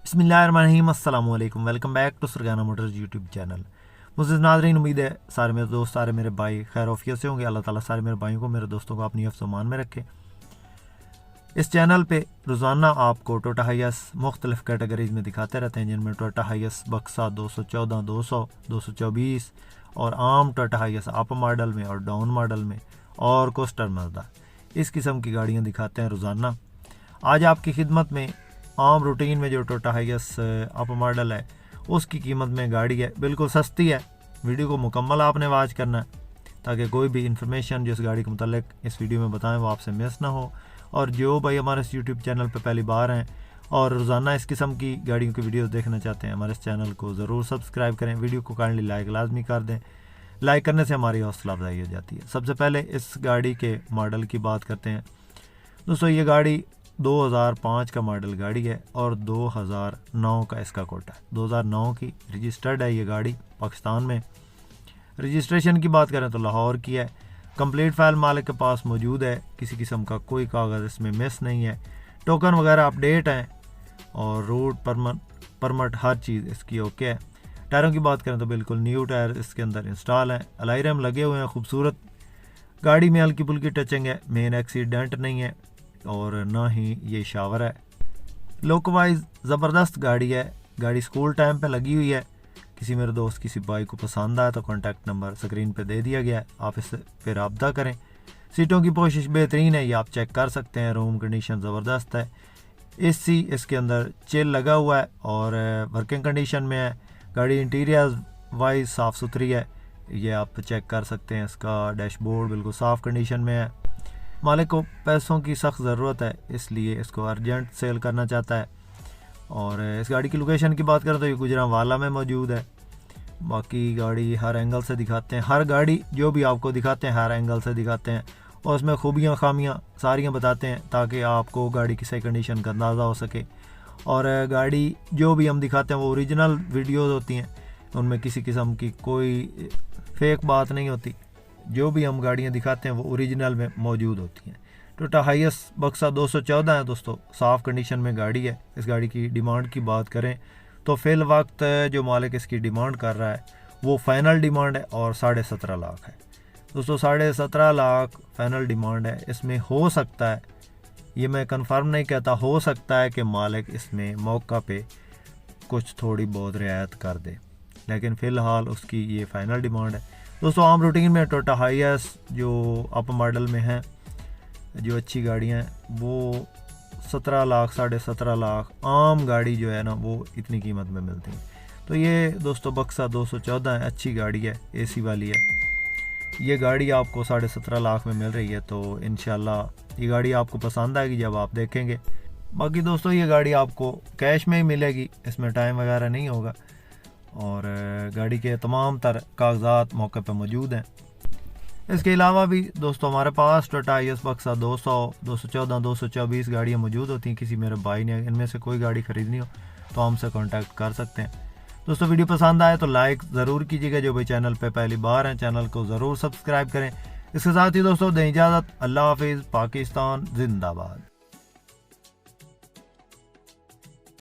बिस्मिल्लाहिर्रहमानिर्रहीम, अस्सलाम वालेकुम। Welcome back to Surgana Motors YouTube channel. मुझे नाज़रीन, उम्मीद है सारे मेरे दोस्त, सारे मेरे भाई खैर ऑफियत से होंगे। अल्लाह ताला सारे मेरे भाइयों को, मेरे दोस्तों को अपनी हिफ्ज़ मान में रखे। इस चैनल पे रोज़ाना आपको टोयोटा हाइएस मुख्तलिफ़ कैटेगरीज़ में दिखाते रहते हैं, जिनमें टोयोटा हाइएस बक्सा 214, 200, 224 और आम टोयोटा हाइएस अप मॉडल में और डाउन मॉडल में और कोस्टर मज़दा, इस किस्म की गाड़ियाँ दिखाते हैं रोज़ाना। आज आपकी खिदमत में आम रूटीन में जो टोयोटा हाइएस अप मॉडल है उसकी कीमत में गाड़ी है, बिल्कुल सस्ती है। वीडियो को मुकम्मल आपने वॉच करना है ताकि कोई भी इंफॉर्मेशन जो इस गाड़ी के मुतालिक इस वीडियो में बताएं वो आपसे मिस ना हो। और जो भाई हमारे इस यूट्यूब चैनल पर पहली बार हैं और रोज़ाना इस किस्म की गाड़ियों की वीडियोस देखना चाहते हैं, हमारे इस चैनल को ज़रूर सब्सक्राइब करें। वीडियो को काइंडली लाइक लाजमी कर दें। लाइक करने से हमारी हौसला अफजाई हो जाती है। सबसे पहले इस गाड़ी के मॉडल की बात करते हैं। दोस्तों, ये गाड़ी 2005 का मॉडल गाड़ी है और 2009 का इसका कोटा है। 2009 की रजिस्टर्ड है ये गाड़ी पाकिस्तान में। रजिस्ट्रेशन की बात करें तो लाहौर की है। कंप्लीट फाइल मालिक के पास मौजूद है, किसी किस्म का कोई कागज़ इसमें मिस नहीं है। टोकन वगैरह अपडेट हैं और रूट परमिट हर चीज़ इसकी ओके है। टायरों की बात करें तो बिल्कुल न्यू टायर इसके अंदर इंस्टॉल हैं। अलाइरम लगे हुए हैं खूबसूरत। गाड़ी में हल्की फुल्की टचिंग है, मेन एक्सीडेंट नहीं है और ना ही ये शावर है। लुक वाइज ज़बरदस्त गाड़ी है। गाड़ी स्कूल टाइम पे लगी हुई है। किसी मेरे दोस्त किसी भाई को पसंद आया तो कॉन्टैक्ट नंबर स्क्रीन पे दे दिया गया है, आप इससे फिर रब्ता करें। सीटों की पोशिश बेहतरीन है, ये आप चेक कर सकते हैं। रूम कंडीशन ज़बरदस्त है। एसी इसके अंदर चिल लगा हुआ है और वर्किंग कंडीशन में है। गाड़ी इंटीरियर वाइज साफ़ सुथरी है, ये आप चेक कर सकते हैं। इसका डैशबोर्ड बिल्कुल साफ़ कंडीशन में है। मालिक को पैसों की सख्त ज़रूरत है, इसलिए इसको अर्जेंट सेल करना चाहता है। और इस गाड़ी की लोकेशन की बात करें तो ये गुजरांवाला में मौजूद है। बाकी गाड़ी हर एंगल से दिखाते हैं, हर गाड़ी जो भी आपको दिखाते हैं हर एंगल से दिखाते हैं और उसमें खूबियाँ खामियाँ सारियाँ बताते हैं ताकि आपको गाड़ी की सही कंडीशन का अंदाज़ा हो सके। और गाड़ी जो भी हम दिखाते हैं वो ओरिजिनल वीडियोज़ होती हैं, उनमें किसी किस्म की कोई फेक बात नहीं होती। जो भी हम गाड़ियाँ दिखाते हैं वो ओरिजिनल में मौजूद होती हैं। टोयोटा हाइएस बक्सा 214 है दोस्तों, साफ़ कंडीशन में गाड़ी है। इस गाड़ी की डिमांड की बात करें तो फ़िल वक्त जो मालिक इसकी डिमांड कर रहा है वो फ़ाइनल डिमांड है और 17.5 लाख है दोस्तों। 17.5 लाख फ़ाइनल डिमांड है। इसमें हो सकता है, ये मैं कंफर्म नहीं कहता, हो सकता है कि मालिक इसमें मौका पे कुछ थोड़ी बहुत रियायत कर दे, लेकिन फ़िलहाल उसकी ये फ़ाइनल डिमांड है दोस्तों। आम रूटीन में टोयोटा हाइएस जो अप मॉडल में है, जो अच्छी गाड़ियाँ हैं वो 17 लाख 17.5 लाख आम गाड़ी जो है ना वो इतनी कीमत में मिलती है। तो ये दोस्तों बक्सा 214 है, अच्छी गाड़ी है, एसी वाली है। ये गाड़ी आपको 17.5 लाख में मिल रही है, तो इंशाल्लाह ये गाड़ी आपको पसंद आएगी जब आप देखेंगे। बाकी दोस्तों ये गाड़ी आपको कैश में ही मिलेगी, इसमें टाइम वगैरह नहीं होगा और गाड़ी के तमाम तर कागजात मौके पर मौजूद हैं। इसके अलावा भी दोस्तों हमारे पास टोयोटा हाइएस बक्सा 200, 214, 224 गाड़ियाँ मौजूद होती हैं। किसी मेरे भाई ने इनमें से कोई गाड़ी ख़रीदनी हो तो हमसे कांटेक्ट कर सकते हैं। दोस्तों वीडियो पसंद आए तो लाइक ज़रूर कीजिएगा। जो भाई चैनल पे पहली बार हैं चैनल को ज़रूर सब्सक्राइब करें। इसके साथ ही दोस्तों दें इजाज़त। अल्लाह हाफिज़। पाकिस्तान जिंदाबाद।